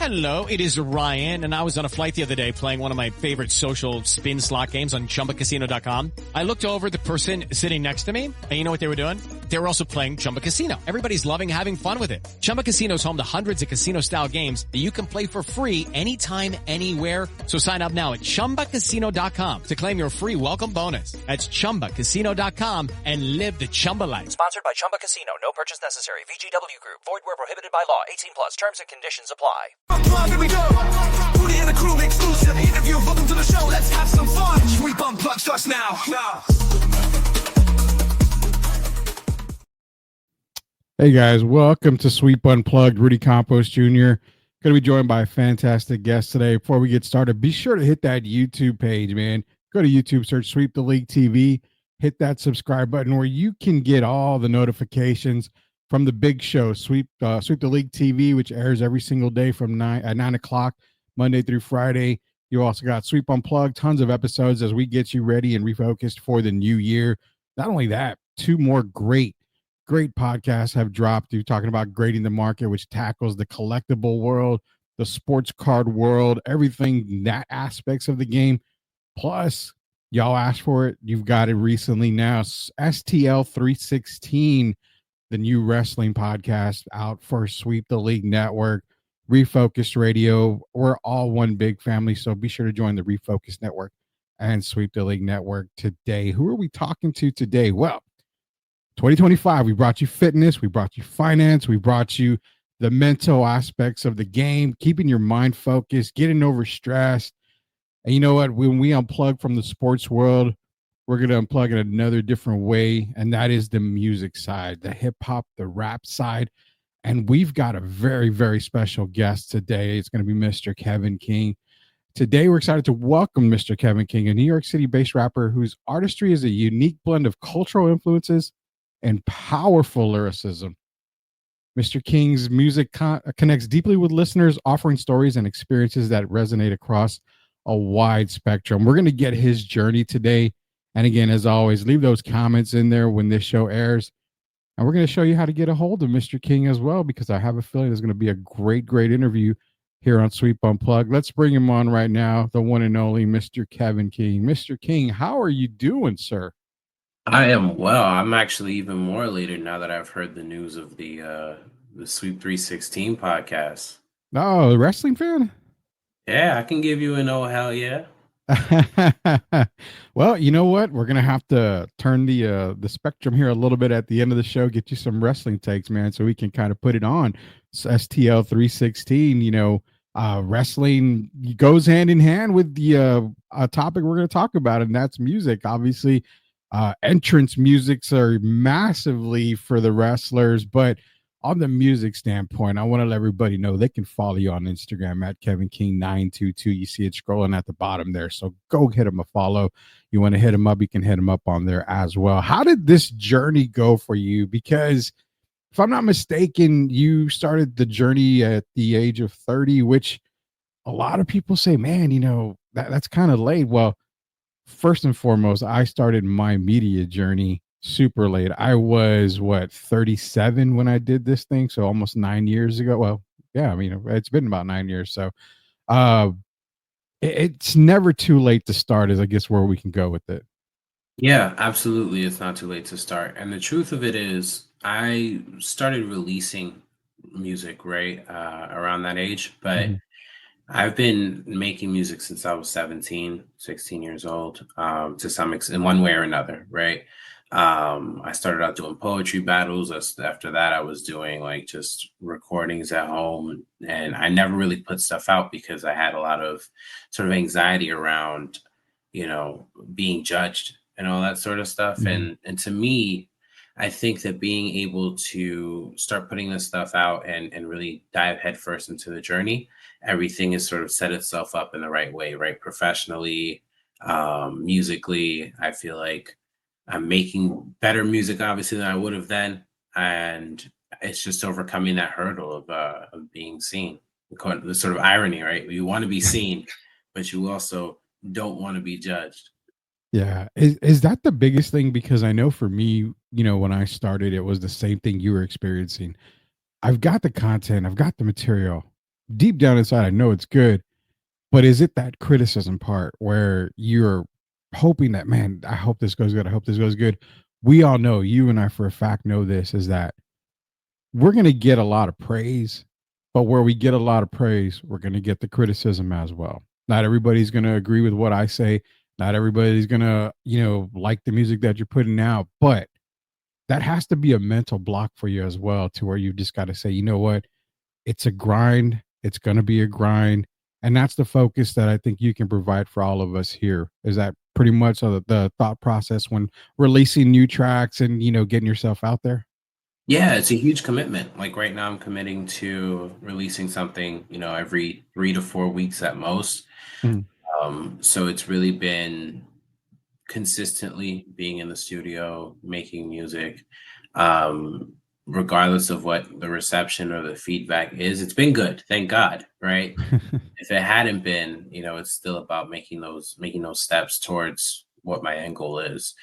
Hello, it is Ryan, and I was on a flight the other day playing one of my favorite social spin slot games on ChumbaCasino.com. I looked over at the person sitting next to me, and you know what they were doing? They were also playing Chumba Casino. Everybody's loving having fun with it. Chumba Casino is home to hundreds of casino-style games that you can play for free anytime, anywhere. So sign up now at ChumbaCasino.com to claim your free welcome bonus. That's ChumbaCasino.com and live the Chumba life. Sponsored by Chumba Casino. No purchase necessary. VGW Group. Void where prohibited by law. 18 plus. Terms and conditions apply. Here we go. Rudy and the crew exclusive interview. Welcome to the show. Let's have some fun. Sweep Unplugged starts now. Hey guys, welcome to Sweep Unplugged. Rudy Campos Jr. Going to be joined by a fantastic guest today. Before we get started, be sure to hit that YouTube page, man. Go to YouTube, search Sweep the League TV, hit that subscribe button where you can get all the notifications from the big show, Sweep the League TV, which airs every single day from 9 o'clock, Monday through Friday. You also got Sweep Unplugged, tons of episodes as we get you ready and refocused for the new year. Not only that, two more great podcasts have dropped. You're talking about Grading the Market, which tackles the collectible world, the sports card world, everything, that aspects of the game. Plus, y'all asked for it. You've got it recently now. STL 316, the new wrestling podcast out for Sweep the League Network, Refocus Radio. We're all one big family, so be sure to join the Refocus Network and Sweep the League Network today. Who are we talking to today? Well, 2025, we brought you fitness, we brought you finance, we brought you the mental aspects of the game, keeping your mind focused, getting over stress. And you know what? When we unplug from the sports world, we're going to unplug in another different way, and that is the music side, the hip hop, the rap side. And we've got a very, very special guest today. It's going to be Mr. Kevin King. Today, we're excited to welcome Mr. Kevin King, a New York City-based rapper whose artistry is a unique blend of cultural influences and powerful lyricism. Mr. King's music connects deeply with listeners, offering stories and experiences that resonate across a wide spectrum. We're going to get his journey today. And again, as always, leave those comments in there when this show airs. And we're going to show you how to get a hold of Mr. King as well, because I have a feeling there's going to be a great interview here on Sweep Unplugged. Let's bring him on right now, the one and only Mr. Kevin King. Mr. King, how are you doing, sir? I am well. I'm actually even more elated now that I've heard the news of the Sweep 316 podcast. Oh, wrestling fan? Yeah, I can give you an oh hell yeah. Well, you know what? We're gonna have to turn the spectrum here a little bit at the end of the show. Get you some wrestling takes, man, so we can kind of put it on. So STL 316. You know, wrestling goes hand in hand with the topic we're gonna talk about, and that's music. Obviously, entrance musics are massively for the wrestlers, but on the music standpoint, I want to let everybody know they can follow you on Instagram at Kevin King 922. You see it scrolling at the bottom there. So go hit him a follow. You want to hit him up, you can hit him up on there as well. How did this journey go for you? Because if I'm not mistaken, you started the journey at the age of 30, which a lot of people say, man, you know, that's kind of late. Well, first and foremost, I started my media journey super late. I was 37 when I did this thing, so almost 9 years ago. Well, yeah, I mean, it's been about 9 years. So it's never too late to start, is I guess where we can go with it. Yeah, absolutely. It's not too late to start. And the truth of it is, I started releasing music right around that age, but I've been making music since I was 16 years old, to some extent, in one way or another, right? I started out doing poetry battles. After that, I was doing like just recordings at home, and I never really put stuff out because I had a lot of sort of anxiety around, you know, being judged and all that sort of stuff. And to me, I think that being able to start putting this stuff out and really dive headfirst into the journey, everything has sort of set itself up in the right way, right? Professionally, musically, I feel like I'm making better music, obviously, than I would have then. And it's just overcoming that hurdle of being seen. The sort of irony, right? You want to be seen, but you also don't want to be judged. Yeah. Is that the biggest thing? Because I know for me, you know, when I started, it was the same thing you were experiencing. I've got the content, I've got the material, deep down inside, I know it's good, but is it that criticism part where you're hoping that, man, I hope this goes good. I hope this goes good. We all know, you and I for a fact know this, is that we're going to get a lot of praise, but where we get a lot of praise, we're going to get the criticism as well. Not everybody's going to agree with what I say. Not everybody's going to, like the music that you're putting out, but that has to be a mental block for you as well, to where you just got to say, you know what? It's a grind. It's going to be a grind. And that's the focus that I think you can provide for all of us here. Is that pretty much the thought process when releasing new tracks and, getting yourself out there? Yeah, it's a huge commitment. Like right now, I'm committing to releasing something, every 3 to 4 weeks at most. Mhm. So it's really been consistently being in the studio, making music, um, regardless of what the reception or the feedback is. It's been good, thank God, right? If it hadn't been, it's still about making those steps towards what my end goal is.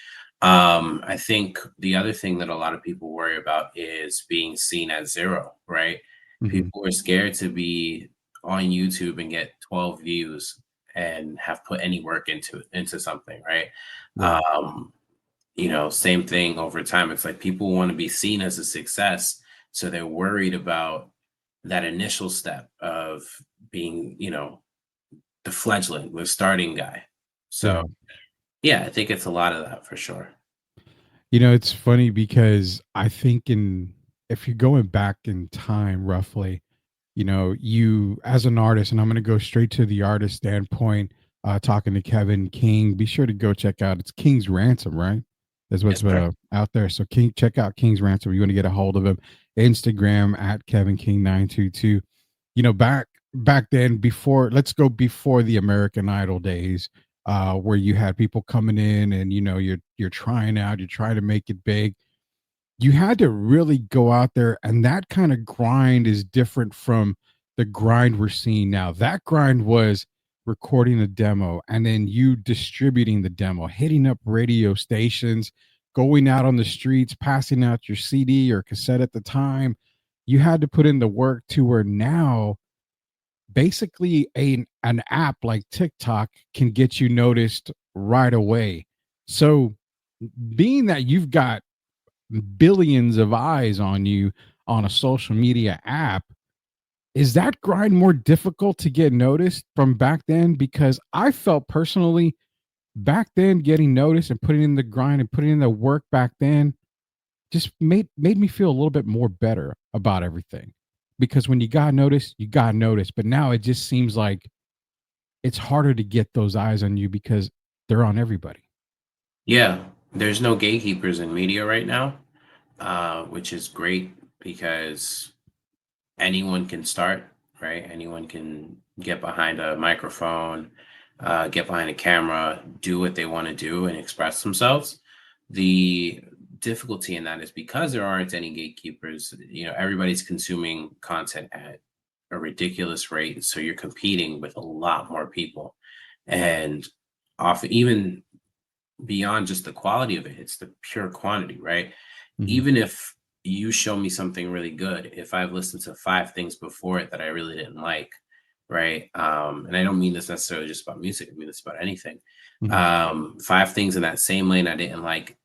I think the other thing that a lot of people worry about is being seen at zero, right? Mhm. People are scared to be on YouTube and get 12 views and have put any work into something, right? Right. Um, same thing over time. It's like people want to be seen as a success, so they're worried about that initial step of being, the fledgling, the starting guy. So Yeah. yeah, I think it's a lot of that for sure. It's funny because I think if you're going back in time roughly, you as an artist, and I'm going to go straight to the artist standpoint, talking to Kevin King, be sure to go check out, it's King's Ransom, right? That's Yes, what's sir. out there. So check out King's Ransom. You want to get a hold of him. Instagram at Kevin King 922. Back then, before, let's go before the American Idol days, where you had people coming in and you're trying out, you're trying to make it big. You had to really go out there, and that kind of grind is different from the grind we're seeing now. That grind was recording a demo and then you distributing the demo, hitting up radio stations, going out on the streets, passing out your CD or cassette at the time. You had to put in the work, to where now basically an app like TikTok can get you noticed right away. So being that you've got billions of eyes on you on a social media app, is that grind more difficult to get noticed from back then? Because I felt personally, back then, getting noticed and putting in the grind and putting in the work back then just made me feel a little bit more better about everything. Because when you got noticed. But now it just seems like it's harder to get those eyes on you because they're on everybody. Yeah, there's no gatekeepers in media right now, which is great because anyone can start, right? Anyone can get behind a microphone, get behind a camera, do what they want to do and express themselves. The difficulty in that is because there aren't any gatekeepers, everybody's consuming content at a ridiculous rate. So you're competing with a lot more people. And often, even beyond just the quality of it, it's the pure quantity, right? Mhm. Even if you show me something really good, if I've listened to five things before it that I really didn't like, right? And I don't mean this necessarily just about music, I mean this about anything. Mhm. Five things in that same lane I didn't like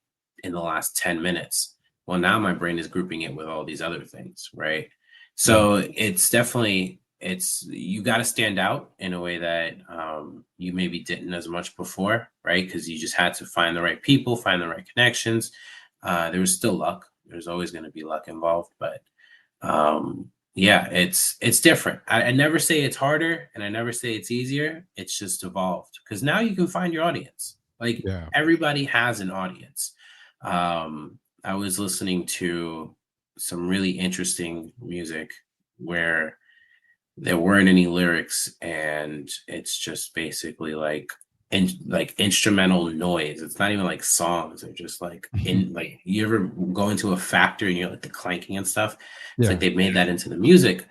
in the last 10 minutes. Well, now my brain is grouping it with all these other things, right? Right. So it's definitely, it's, you got to stand out in a way that you maybe didn't as much before, right? Because you just had to find the right people, find the right connections. There was still luck. There's always going to be luck involved, but yeah, it's different. I never say it's harder, and I never say it's easier. It's just evolved because now you can find your audience. Like Yeah. everybody has an audience. I was listening to some really interesting music where there weren't any lyrics, and it's just basically like instrumental noise. It's not even like songs. They're just like in, like, you ever go into a factory and you're like the clanking and stuff. It's like Yeah. they've made that into the music,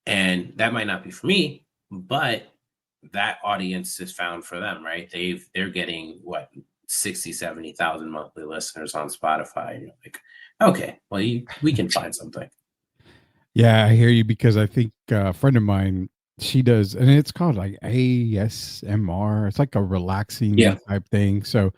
and that might not be for me, but that audience is found for them, right? They're getting what, 60, 70,000 monthly listeners on Spotify. And you're like, okay, well, we can find something. Yeah, I hear you because I think a friend of mine, she does, and it's called like ASMR. It's like a Yeah. relaxing type thing. So,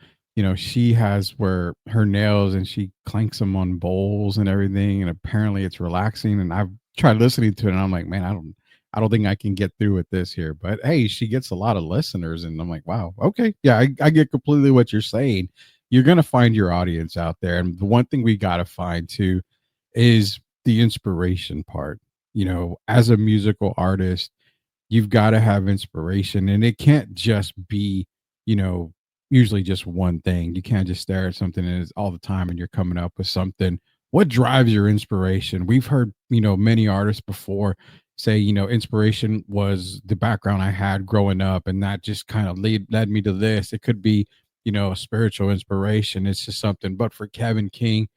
she has where her nails and she clanks them on bowls and everything, and apparently it's relaxing. And I've tried listening to it, and I'm like, man, I don't think I can get through with this here. But hey, she gets a lot of listeners, and I'm like, wow, okay, yeah, I get completely what you're saying. You're gonna find your audience out there, and the one thing we gotta find too is the inspiration part. As a musical artist, you've got to have inspiration, and it can't just be, you know, usually just one thing. You can't just stare at something and it's all the time and you're coming up with something. What drives your inspiration? We've heard, many artists before say, inspiration was the background I had growing up, and that just kind of led me to this. It could be, a spiritual inspiration. It's just something. But for Kevin King,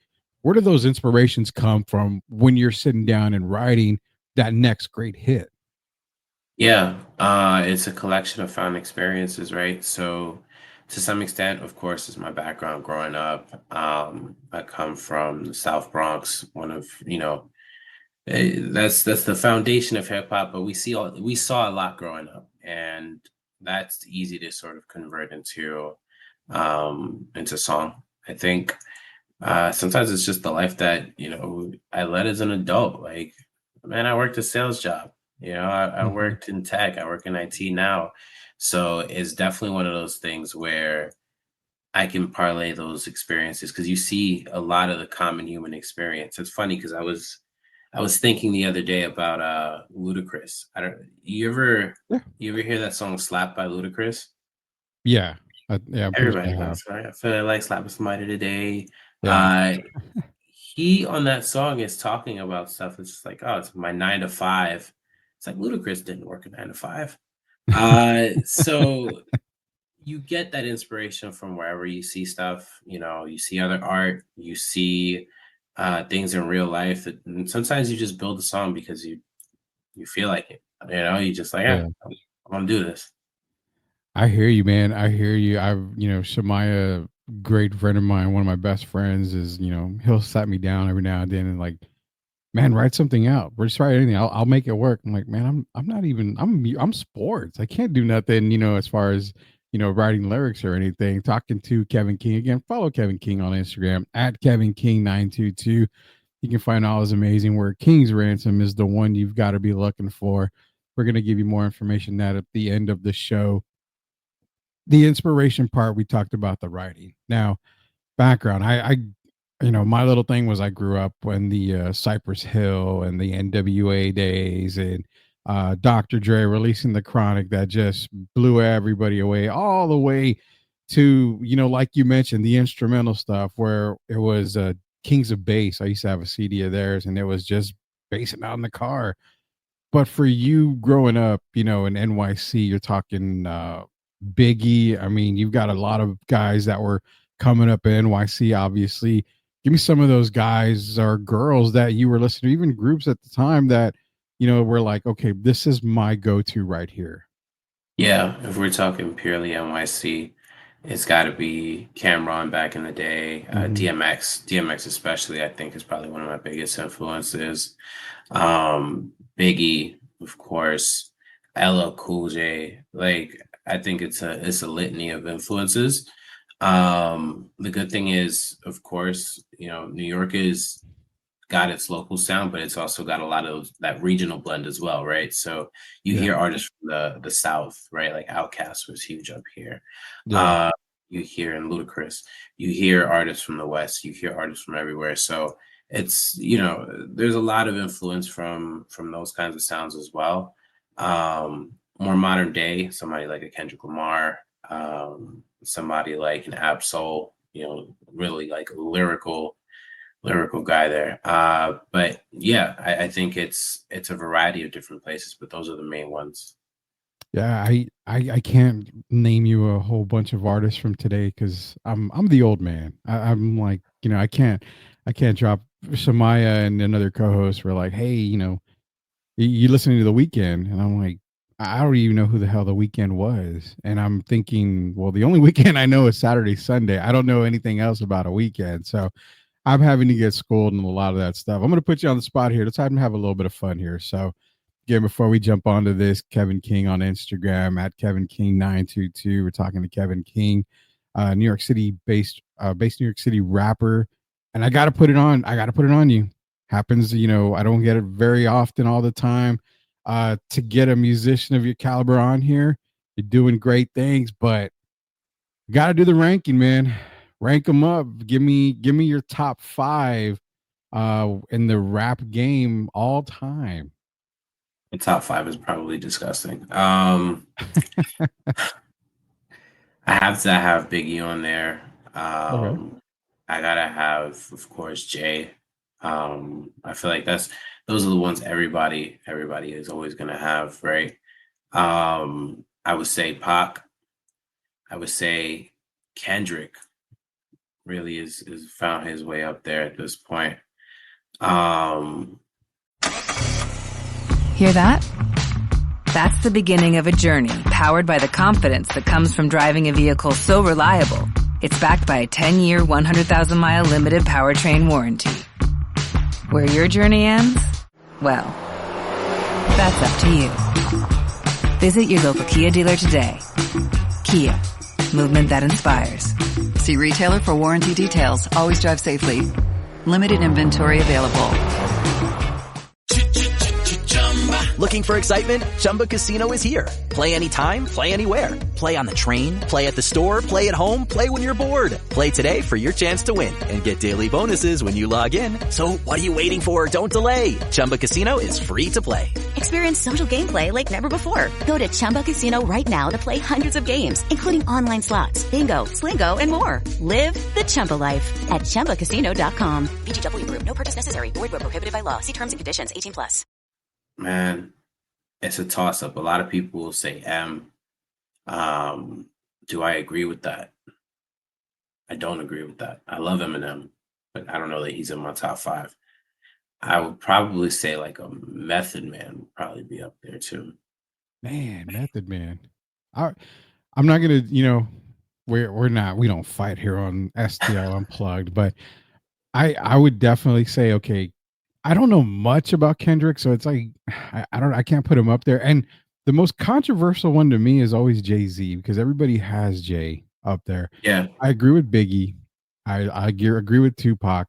where do those inspirations come from when you're sitting down and writing that next great hit? Yeah, it's a collection of found experiences, right? So, to some extent, of course, is my background growing up. I come from the South Bronx, one of that's the foundation of hip hop. But we saw a lot growing up, and that's easy to sort of convert into song. I think sometimes it's just the life that I led as an adult. Like, man, I worked a sales job. I Mhm. worked in tech. I work in IT now. So it's definitely one of those things where I can parlay those experiences because you see a lot of the common human experience. It's funny because I was thinking the other day about Ludacris. I don't Yeah. you ever hear that song Slap by Ludacris? Yeah. Yeah, I'm pretty sure Everybody I have. knows, right? I feel like slapping somebody today. Yeah. Uh he on that song is talking about stuff. It's just like, oh, it's my 9 to 5. It's like Ludacris didn't work a 9 to 5. So you get that inspiration from wherever you see stuff. You see other art, you see things in real life, and sometimes you just build a song because you feel like it. You just like, yeah, Yeah. I'm gonna do this. I hear you, man. I hear you. Shemaiah, great friend of mine, one of my best friends is, he'll sat me down every now and then and like, man, write something out. Or just write anything. I'll make it work. I'm like, man, I'm not even I'm sports. I can't do nothing, as far as writing lyrics or anything. Talking to Kevin King again. Follow Kevin King on Instagram at Kevin King 922. You can find all his amazing work. King's Ransom is the one you've got to be looking for. We're gonna give you more information that at the end of the show. The inspiration part, we talked about the writing. Now, background. My little thing was I grew up when the Cypress Hill and the NWA days, and Dr. Dre releasing the Chronic that just blew everybody away, all the way to, like you mentioned, the instrumental stuff where it was Kings of Bass. I used to have a CD of theirs, and it was just basing out in the car. But for you growing up, in NYC, you're talking Biggie. I mean, you've got a lot of guys that were coming up in NYC, obviously. Give me some of those guys or girls that you were listening to, even groups at the time that, were like, okay, this is my go-to right here. Yeah, if we're talking purely NYC, it's got to be Cameron back in the day. Hmm. DMX especially, I think is probably one of my biggest influences. Biggie, of course, LL Cool J. Like, I think it's a litany of influences. The good thing is, of course, New York is got its local sound, but it's also got a lot of that regional blend as well, right? So you Yeah. hear artists from the South, right? Like Outkast was huge up here. Yeah. Uh, you hear in Ludacris, you hear artists from the West, you hear artists from everywhere. So it's there's a lot of influence from those kinds of sounds as well. More modern day, somebody like a Kendrick Lamar, somebody like an Absol, really like lyrical guy there. But yeah, I think it's a variety of different places, but those are the main ones. Yeah, I can't name you a whole bunch of artists from today because I'm the old man. I'm like, I can't drop Samaya and another co-host were like, hey, you listening to the Weekend, and I'm like, I don't even know who the hell the Weekend was, and I'm thinking, well, the only weekend I know is Saturday, Sunday. I don't know anything else about a weekend, so I'm having to get schooled in a lot of that stuff. I'm going to put you on the spot here. Let's have a little bit of fun here. So, again, before we jump onto this, Kevin King on Instagram at Kevin King 922. We're talking to Kevin King, New York City based New York City rapper. And I got to put it on. I got to put it on you. Happens, I don't get it very often all the time. To get a musician of your caliber on here, you're doing great things, but you got to do the ranking, man. Rank them up. Give me your top 5 in the rap game all time. The top 5 is probably disgusting. I have to have Biggie on there. Okay. I gotta have, of course, Jay. I feel like those are the ones everybody is always gonna have, right? I would say Pac. I would say Kendrick really is found his way up there at this point. Hear that? That's the beginning of a journey powered by the confidence that comes from driving a vehicle so reliable, it's backed by a 10-year, 100,000-mile limited powertrain warranty. Where your journey ends? Well, that's up to you. Visit your local Kia dealer today. Kia, movement that inspires. See retailer for warranty details. Always drive safely. Limited inventory available. Looking for excitement? Chumba Casino is here. Play anytime, play anywhere. Play on the train, play at the store, play at home, play when you're bored. Play today for your chance to win and get daily bonuses when you log in. So what are you waiting for? Don't delay. Chumba Casino is free to play. Experience social gameplay like never before. Go to Chumba Casino right now to play hundreds of games, including online slots, bingo, Slingo, and more. Live the Chumba life at ChumbaCasino.com. VGW Group. No purchase necessary. Void where prohibited by law. See terms and conditions. 18+. Man, it's a toss-up. A lot of people will say M. Do I agree with that? I don't agree with that. I love Eminem, but I don't know that he's in my top 5. I would probably say like a Method Man would probably be up there too. Man, Method Man. I'm not gonna, we don't fight here on STL Unplugged, but I would definitely say, okay, I don't know much about Kendrick, so it's like I can't put him up there. And the most controversial one to me is always Jay-Z, because everybody has Jay up there. Yeah, I agree with Biggie. I agree with Tupac.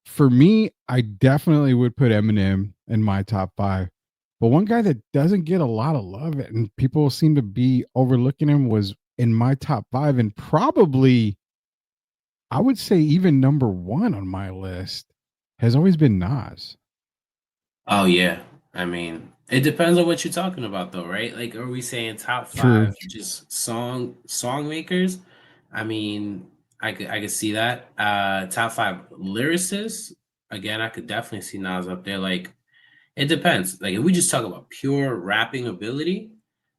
For me, I definitely would put Eminem in my top 5. But one guy that doesn't get a lot of love and people seem to be overlooking him was in my top 5, and probably I would say even number 1 on my list has always been Nas. Oh yeah. I mean, it depends on what you're talking about though, right? Like, are we saying top 5 True. just song makers? I mean, I could see that. Top 5 lyricists. Again, I could definitely see Nas up there. Like, it depends. Like, if we just talk about pure rapping ability,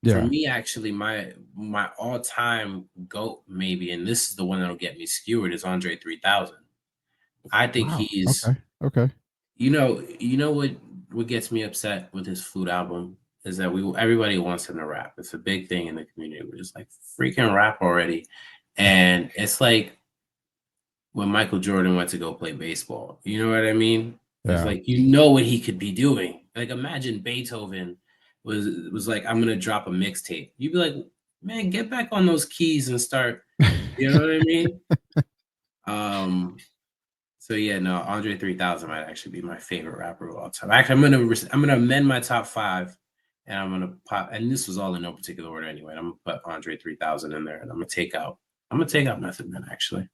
for me, actually, my all-time GOAT, maybe, and this is the one that'll get me skewered, is Andre 3000. I think he's okay. You know what gets me upset with his Flute album is that everybody wants him to rap. It's a big thing in the community. We're just like, freaking rap already. And it's like when Michael Jordan went to go play baseball. You know what I mean? Yeah. It's like, what he could be doing. Like, imagine Beethoven was like, I'm gonna drop a mixtape. You'd be like, man, get back on those keys and start. You know what I mean? So yeah, no, Andre 3000 might actually be my favorite rapper of all time. Actually, I'm gonna amend my top 5, and I'm gonna pop. And this was all in no particular order anyway. I'm gonna put Andre 3000 in there, and I'm gonna take out Method Man. Actually,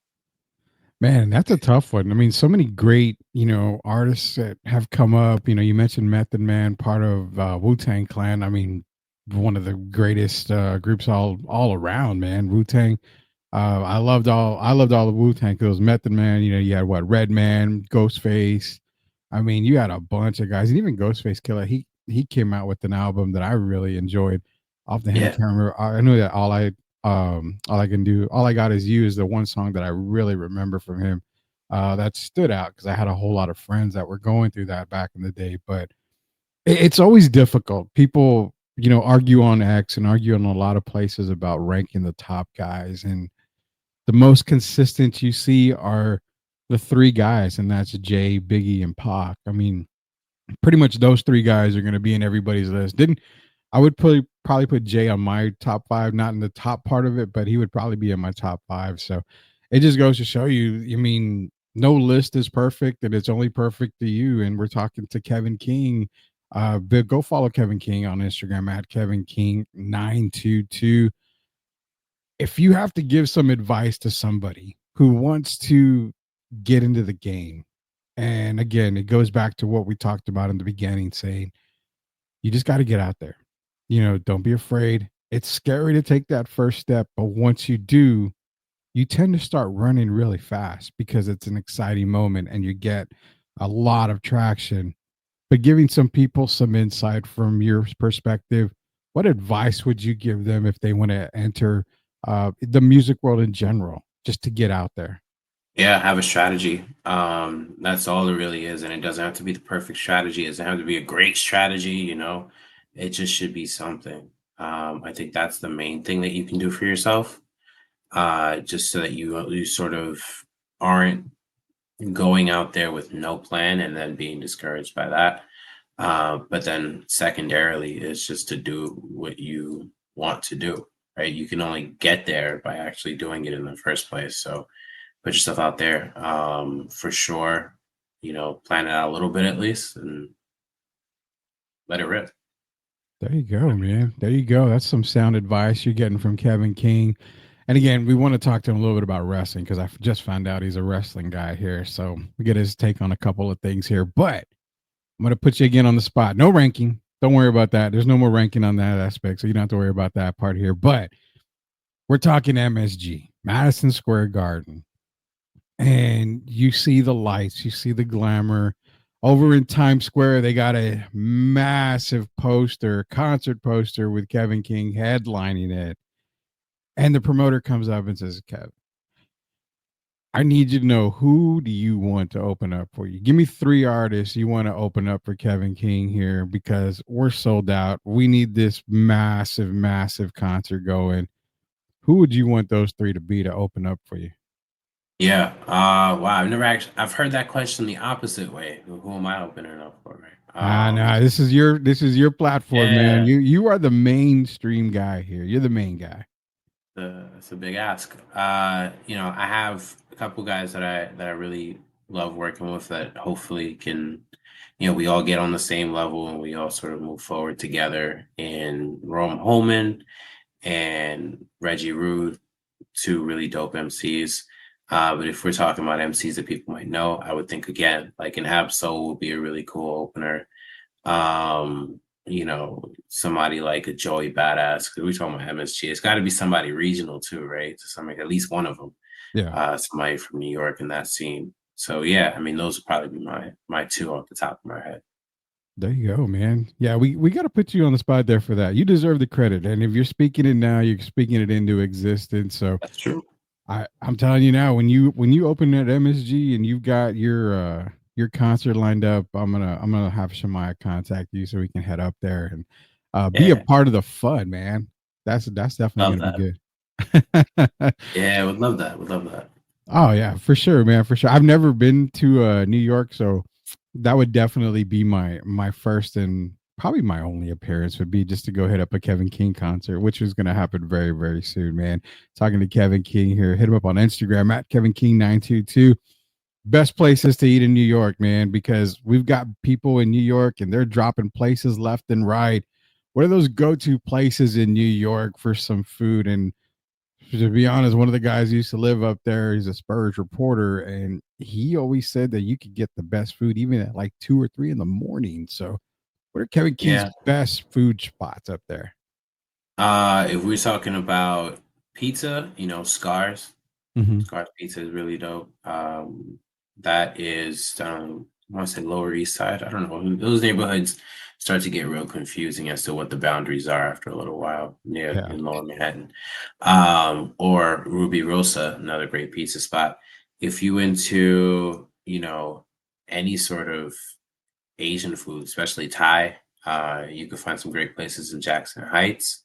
man, that's a tough one. I mean, so many great artists that have come up. You mentioned Method Man, part of Wu-Tang Clan. I mean, one of the greatest groups all around, man. Wu-Tang. I loved all the Wu-Tang, because it was Method Man. You had Redman, Ghostface. I mean, you had a bunch of guys, and even Ghostface Killer. He came out with an album that I really enjoyed. Off the hand, I can't remember. I knew that all I got is you is the one song that I really remember from him. That stood out because I had a whole lot of friends that were going through that back in the day. But it's always difficult. People, argue on X and argue in a lot of places about ranking the top guys, and the most consistent you see are the three guys, and that's Jay, Biggie, and Pac. I mean, pretty much those three guys are going to be in everybody's list. Didn't I would probably put Jay on my top five, not in the top part of it, but he would probably be in my top five. So it just goes to show you, I mean, no list is perfect and it's only perfect to you. And we're talking to Kevin King. But go follow Kevin King on Instagram at Kevin King 922. If you have to give some advice to somebody who wants to get into the game, and again, it goes back to what we talked about in the beginning, saying you just got to get out there. Don't be afraid. It's scary to take that first step, but once you do, you tend to start running really fast because it's an exciting moment and you get a lot of traction. But giving some people some insight from your perspective, what advice would you give them if they want to enter the music world in general, just to get out there? Yeah, have a strategy. That's all it really is. And it doesn't have to be the perfect strategy. It doesn't have to be a great strategy, It just should be something. I think that's the main thing that you can do for yourself. Just so that you sort of aren't going out there with no plan and then being discouraged by that. But then secondarily is just to do what you want to do, right? You can only get there by actually doing it in the first place. So put yourself out there, for sure, plan it out a little bit at least and let it rip. There you go, man. There you go. That's some sound advice you're getting from Kevin King. And again, we want to talk to him a little bit about wrestling because I just found out he's a wrestling guy here. So we get his take on a couple of things here. But I'm going to put you again on the spot. No ranking. Don't worry about that. There's no more ranking on that aspect. So you don't have to worry about that part here. But we're talking MSG, Madison Square Garden. And you see the lights, you see the glamour. Over in Times Square, they got a massive concert poster with Kevin King headlining it. And the promoter comes up and says, Kevin, I need you to know, who do you want to open up for you? Give me 3 artists you want to open up for Kevin King here because we're sold out. We need this massive, massive concert going. Who would you want those 3 to be to open up for you? Yeah. Wow. I've heard that question the opposite way. Who am I opening up for? Right. No, this is your platform, man. Yeah. You are the mainstream guy here. You're the main guy. That's a big ask. I have a couple guys that I really love working with that hopefully can, we all get on the same level and we all sort of move forward together. In Rome Holman and Reggie Rude, 2 really dope MCs. But if we're talking about MCs that people might know, I would think again, like an Ab-Soul would be a really cool opener. Somebody like a Joey Badass, because we're talking about MSG. It's got to be somebody regional too, right? To somebody, at least one of them. Yeah. Somebody from New York in that scene. So yeah, I mean, those would probably be my 2 off the top of my head. There you go, man. Yeah, we got to put you on the spot there for that. You deserve the credit, and if you're speaking it now, you're speaking it into existence. So that's true. I'm telling you now, when you open that MSG and you've got your concert lined up, I'm gonna have Shemaya contact you so we can head up there and be a part of the fun, man. That's definitely gonna be good. Yeah, would love that. Oh yeah, for sure, man, for sure. I've never been to New York, so that would definitely be my first and probably my only appearance would be just to go hit up a Kevin King concert, which is going to happen very, very soon, man. Talking to Kevin King here. Hit him up on Instagram at Kevin King 922. Best places to eat in New York, man, because we've got people in New York and they're dropping places left and right. What are those go-to places in New York for some food? And to be honest, one of the guys who used to live up there, he's a Spurs reporter, and he always said that you could get the best food even at like 2 or 3 in the morning. So what are Kevin King's best food spots up there? If we're talking about pizza, Scars. Mm-hmm. Scars Pizza is really dope. That is, I want to say Lower East Side. I don't know. Those neighborhoods start to get real confusing as to what the boundaries are after a little while in Lower Manhattan. Or Ruby Rosa, another great pizza spot. If you into, any sort of Asian food, especially Thai, you can find some great places in Jackson Heights.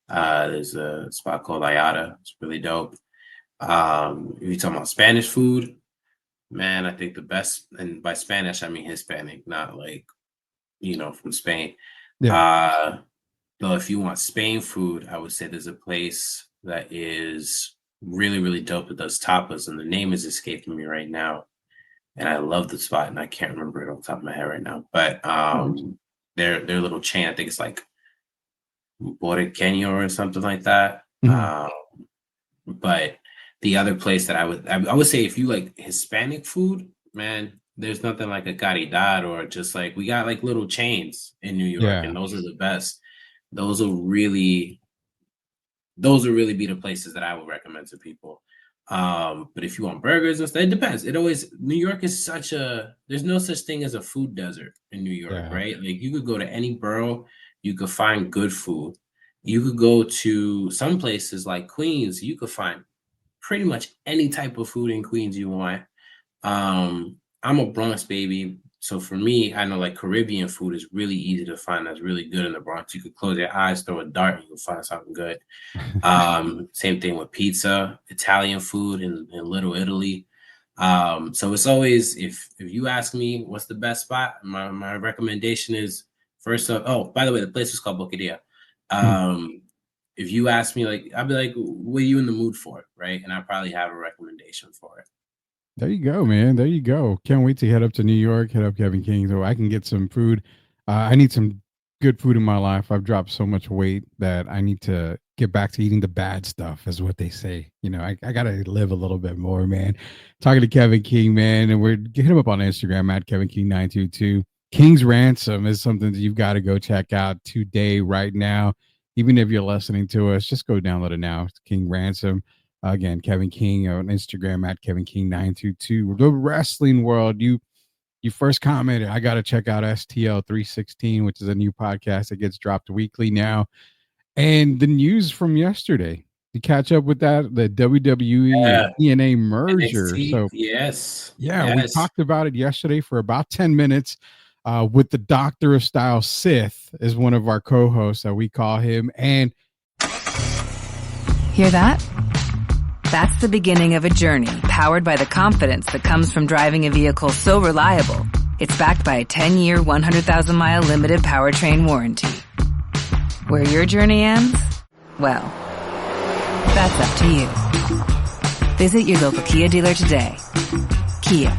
There's a spot called Ayata. It's really dope. If you're talking about Spanish food, Man, I think the best, and by Spanish I mean Hispanic, not like, from Spain. Yeah. Though if you want Spain food, I would say there's a place that is really, really dope that does tapas, and the name is escaping me right now. And I love the spot, and I can't remember it off the top of my head right now. But their little chain, I think it's like Boricqueño or something like that. But the other place that I would say, if you like Hispanic food, man, there's nothing like a Caridad, or just like, we got like little chains in New York, and those are the best. Those will really be the places that I would recommend to people. But if you want burgers and stuff, it depends. New York is there's no such thing as a food desert in New York, right? Like, you could go to any borough, you could find good food. You could go to some places like Queens, you could find pretty much any type of food in Queens you want. I'm a Bronx baby, so for me, I know like Caribbean food is really easy to find. That's really good in the Bronx. You could close your eyes, throw a dart, and you'll find something good. Same thing with pizza, Italian food in Little Italy. So it's always, if you ask me what's the best spot, my recommendation is, first up. Oh, by the way, the place is called Boqueria. If you ask me, like, I'll be like, what are you in the mood for, right? And I probably have a recommendation for it. There you go, man. There you go. Can't wait to head up to New York, head up Kevin King, so I can get some food. I need some good food in my life. I've dropped so much weight that I need to get back to eating the bad stuff, is what they say. I got to live a little bit more, man. Talking to Kevin King, man, and hit him up on Instagram at Kevin King 922. King's Ransom is something that you've got to go check out today, right now. Even if you're listening to us, just go download it now. It's King Ransom. Again, Kevin King on Instagram at Kevin King 922. The wrestling world, you first commented, I got to check out STL 316, which is a new podcast that gets dropped weekly now. And the news from yesterday, to catch up with that, the WWE and TNA merger. NXT, so yes. We talked about it yesterday for about 10 minutes. With the Doctor of Style, Sith is one of our co-hosts that we call him. And hear that? That's the beginning of a journey powered by the confidence that comes from driving a vehicle so reliable, it's backed by a 10-year, 100,000-mile limited powertrain warranty. Where your journey ends? Well, that's up to you. Visit your local Kia dealer today. Kia,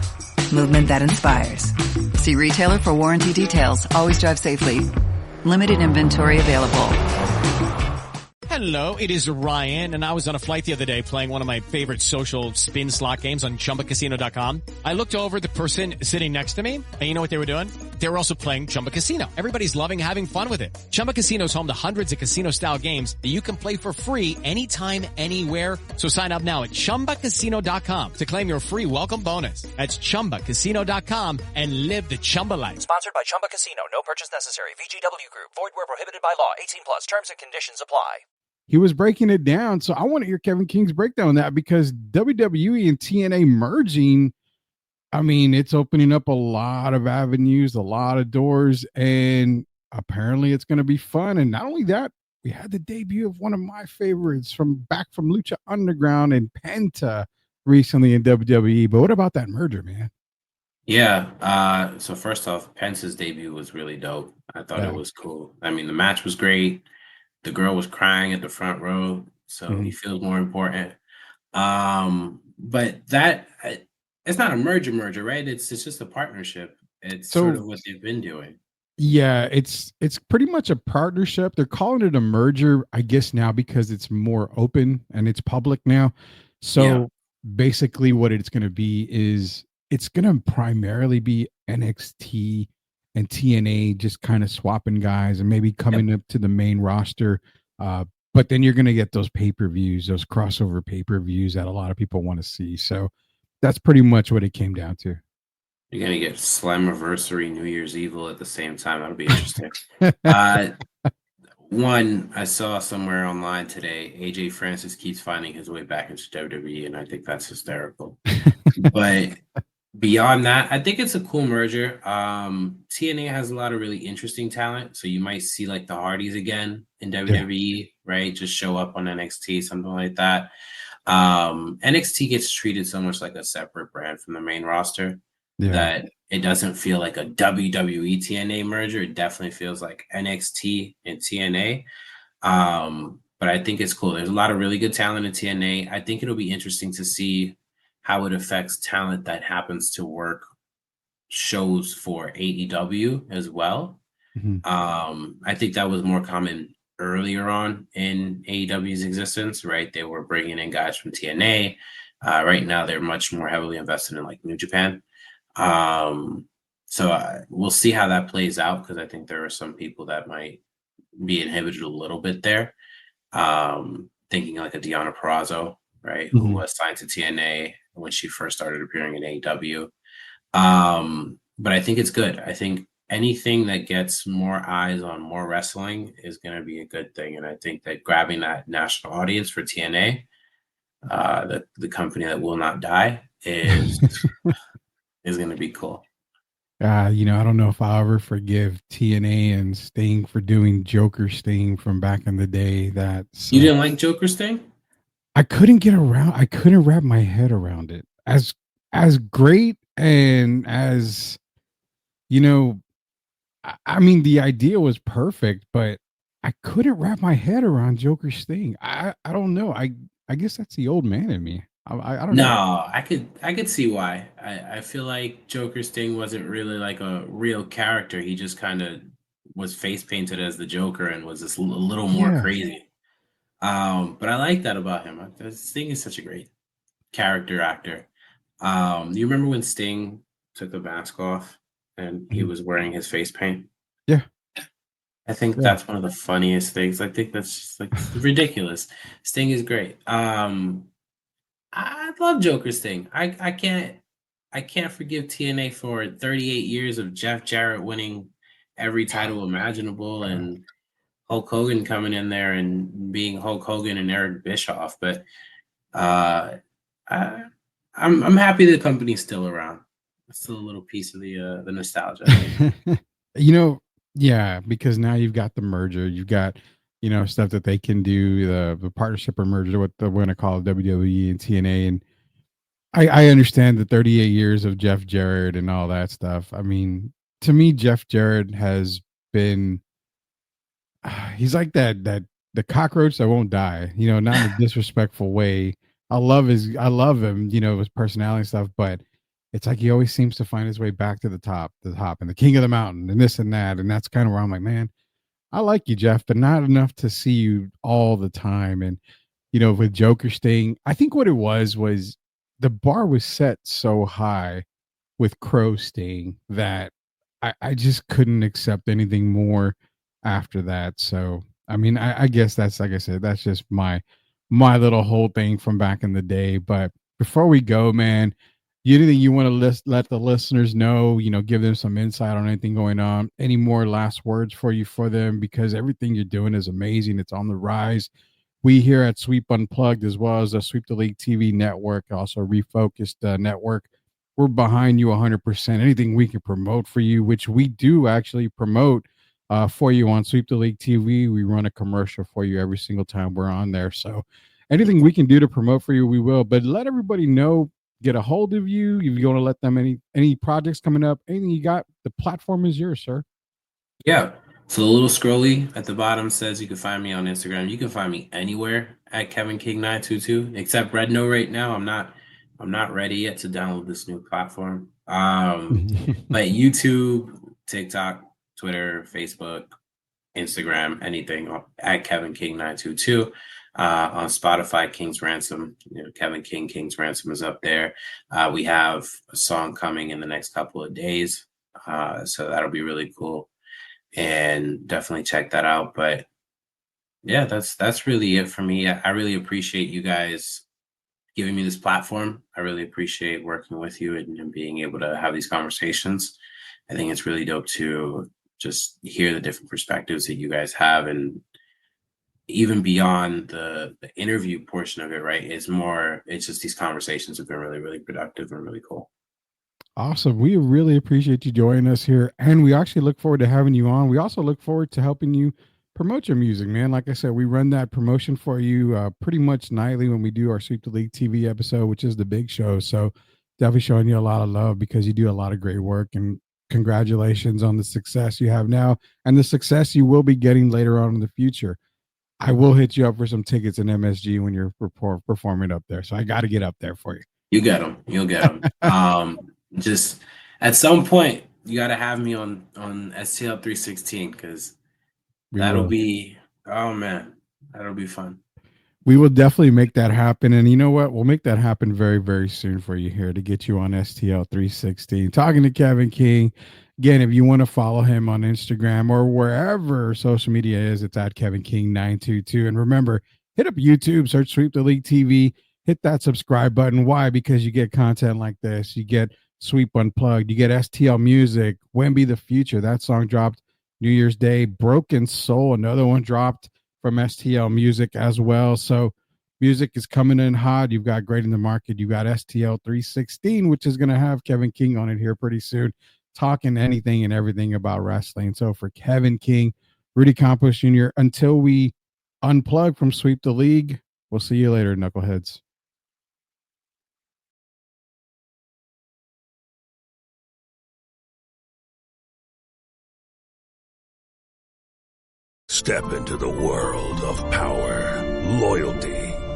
movement that inspires. See retailer for warranty details. Always drive safely. Limited inventory available. Hello, it is Ryan, and I was on a flight the other day playing one of my favorite social spin slot games on ChumbaCasino.com. I looked over at the person sitting next to me, and you know what they were doing? They were also playing Chumba Casino. Everybody's loving having fun with it. Chumba Casino is home to hundreds of casino-style games that you can play for free anytime, anywhere. So sign up now at ChumbaCasino.com to claim your free welcome bonus. That's ChumbaCasino.com and live the Chumba life. Sponsored by Chumba Casino. No purchase necessary. VGW Group. Void where prohibited by law. 18+. Terms and conditions apply. He was breaking it down. So I want to hear Kevin King's breakdown on that, because WWE and TNA merging, I mean, it's opening up a lot of avenues, a lot of doors, and apparently it's going to be fun. And not only that, we had the debut of one of my favorites from Lucha Underground and Penta recently in WWE. But what about that merger, man? Yeah. So first off, Penta's debut was really dope. I thought it was cool. I mean, the match was great. The girl was crying at the front row, so he feels more important. But that, it's not a merger, right? It's just a partnership. It's sort of what they've been doing. Yeah, it's pretty much a partnership. They're calling it a merger, I guess, now because it's more open and it's public now. So basically what it's going to be is it's going to primarily be NXT and TNA just kind of swapping guys and maybe coming up to the main roster. But then you're going to get those pay-per-views, those crossover pay-per-views that a lot of people want to see. So that's pretty much what it came down to. You're going to get Slammiversary, New Year's Evil at the same time. That'll be interesting. One, I saw somewhere online today, AJ Francis keeps finding his way back into WWE, and I think that's hysterical. But beyond that, I think it's a cool merger. TNA has a lot of really interesting talent, so you might see like the Hardys again in WWE, right? Just show up on NXT, something like that. NXT gets treated so much like a separate brand from the main roster Yeah. that it doesn't feel like a WWE TNA merger. It definitely feels like NXT and TNA. But I think it's cool. There's a lot of really good talent in TNA. I think it'll be interesting to see how it affects talent that happens to work shows for AEW as well. I think that was more common earlier on in AEW's existence, right? They were bringing in guys from TNA. Right now, they're much more heavily invested in like New Japan. So we'll see how that plays out, because I think there are some people that might be inhibited a little bit there. Thinking like a Deonna Purrazzo, right, who was signed to TNA when she first started appearing in AEW. But I think it's good. I think anything that gets more eyes on more wrestling is going to be a good thing. And I think that grabbing that national audience for TNA, the company that will not die, is going to be cool. I don't know if I'll ever forgive TNA and Sting for doing Joker Sting from back in the day. You didn't like Joker Sting? I couldn't wrap my head around it. As great and as, I mean, the idea was perfect, but I couldn't wrap my head around Joker Sting. I don't know. I guess that's the old man in me. I don't know. No, I could see why. I feel like Joker Sting wasn't really like a real character. He just kind of was face painted as the Joker and was just a little more crazy. But I like that about him. Sting is such a great character actor. You remember when Sting took the mask off and he was wearing his face paint? Yeah. I think that's one of the funniest things. I think that's just like ridiculous. Sting is great. I love Joker Sting. I can't forgive TNA for 38 years of Jeff Jarrett winning every title imaginable and Hulk Hogan coming in there and being Hulk Hogan and Eric Bischoff. But I'm happy the company's still around. It's still a little piece of the nostalgia. Yeah, because now you've got the merger, you've got stuff that they can do, the partnership or merger, what we're going to call WWE and TNA. And I understand the 38 years of Jeff Jarrett and all that stuff. I mean, to me, Jeff Jarrett has been, he's like the cockroach that won't die, not in a disrespectful way. I love him, his personality and stuff, but it's like he always seems to find his way back to the top and the king of the mountain and this and that. And that's kind of where I'm like, man, I like you, Jeff, but not enough to see you all the time. And, with Joker Sting, I think what it was the bar was set so high with Crow Sting that I just couldn't accept anything more after that. So, I mean, I guess that's, like I said, that's just my little whole thing from back in the day. But before we go, man, anything you want to let the listeners know, give them some insight on anything going on, any more last words for them, because everything you're doing is amazing. It's on the rise. We here at Sweep Unplugged, as well as the Sweep the League TV network, also Refocused network, we're behind you 100%. Anything we can promote for you, which we do actually promote for you on Sweep the League TV. We run a commercial for you every single time we're on there. So anything we can do to promote for you, we will. But let everybody know, get a hold of you. If you want to let them any projects coming up, anything you got, the platform is yours, sir. Yeah. So the little scrolly at the bottom says you can find me on Instagram. You can find me anywhere at Kevin King 922, except Redno right now. I'm not ready yet to download this new platform. But YouTube, TikTok, Twitter, Facebook, Instagram, anything at Kevin King 922. On Spotify, King's Ransom, Kevin King, King's Ransom is up there. We have a song coming in the next couple of days. So that'll be really cool. And definitely check that out. But yeah, that's really it for me. I really appreciate you guys giving me this platform. I really appreciate working with you and being able to have these conversations. I think it's really dope to just hear the different perspectives that you guys have, and even beyond the interview portion of it, right? It's just these conversations have been really, really productive and really cool. Awesome. We really appreciate you joining us here. And we actually look forward to having you on. We also look forward to helping you promote your music, man. Like I said, we run that promotion for you pretty much nightly when we do our Sweep the League TV episode, which is the big show. So definitely showing you a lot of love because you do a lot of great work, and congratulations on the success you have now and the success you will be getting later on in the future. I will hit you up for some tickets in MSG when you're performing up there. So I got to get up there for you. You get them. You'll get them. Just at some point, you got to have me on STL 316 because that'll be, oh man, that'll be fun. We will definitely make that happen. And you know what? We'll make that happen very, very soon for you here to get you on STL 316. Talking to Kevin King. Again, if you want to follow him on Instagram or wherever social media is, it's at Kevin King 922. And remember, hit up YouTube, search Sweep the League TV, hit that subscribe button. Why? Because you get content like this. You get Sweep Unplugged. You get STL Music, Wemby the Future. That song dropped New Year's Day. Broken Soul, another one dropped from STL Music as well. So music is coming in hot. You've got Great in the Market. You've got STL 316, which is going to have Kevin King on it here pretty soon, talking anything and everything about wrestling. So for Kevin King, Rudy Campos Jr., until we unplug from Sweep the League, we'll see you later, knuckleheads. Step into the world of power, loyalty,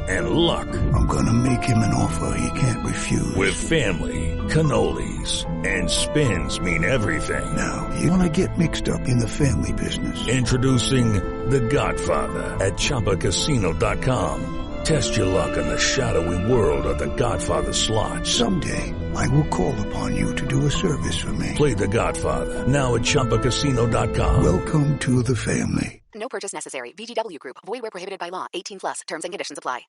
and luck. I'm gonna make him an offer he can't refuse. With family, cannolis, and spins mean everything. Now, you wanna get mixed up in the family business. Introducing The Godfather at ChumbaCasino.com. Test your luck in the shadowy world of The Godfather slot. Someday, I will call upon you to do a service for me. Play The Godfather now at ChumbaCasino.com. Welcome to the family. No purchase necessary. VGW Group. Void where prohibited by law. 18+. Terms and conditions apply.